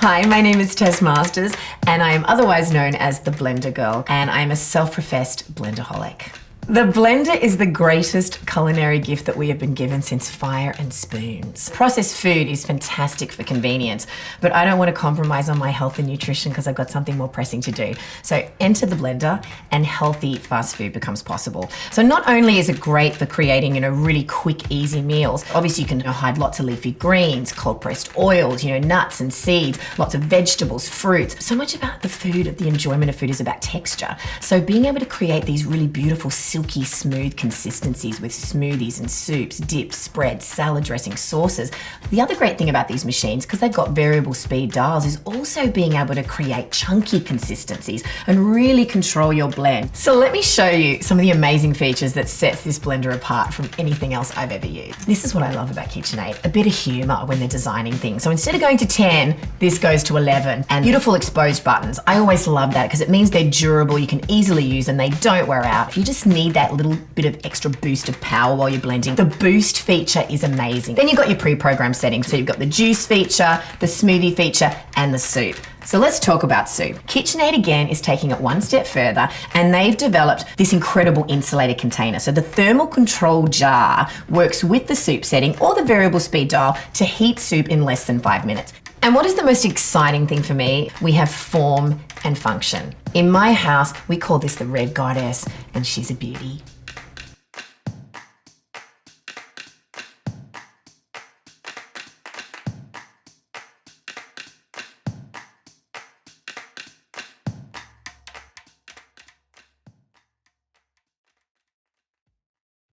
Hi, my name is Tess Masters and I am otherwise known as the Blender Girl, and I'm a self-professed blenderholic. The blender is the greatest culinary gift that we have been given since fire and spoons. Processed food is fantastic for convenience, but I don't want to compromise on my health and nutrition because I've got something more pressing to do. So enter the blender and healthy fast food becomes possible. So not only is it great for creating, really quick, easy meals, obviously you can hide lots of leafy greens, cold pressed oils, nuts and seeds, lots of vegetables, fruits. So much about the food, the enjoyment of food is about texture. So being able to create these really beautiful, silky, smooth consistencies with smoothies and soups, dips, spreads, salad dressing, sauces. The other great thing about these machines, because they've got variable speed dials, is also being able to create chunky consistencies and really control your blend. So let me show you some of the amazing features that sets this blender apart from anything else I've ever used. This is what I love about KitchenAid, a bit of humor when they're designing things. So instead of going to 10, this goes to 11, and beautiful exposed buttons. I always love that because it means they're durable, you can easily use them, they don't wear out. If you just need that little bit of extra boost of power while you're blending, the boost feature is amazing. Then you've got your pre-programmed settings. So you've got the juice feature, the smoothie feature, and the soup. So let's talk about soup. KitchenAid again is taking it one step further, and they've developed this incredible insulated container. So the thermal control jar works with the soup setting or the variable speed dial to heat soup in less than 5 minutes. And what is the most exciting thing for me? We have form and function. In my house, we call this the Red Goddess, and she's a beauty.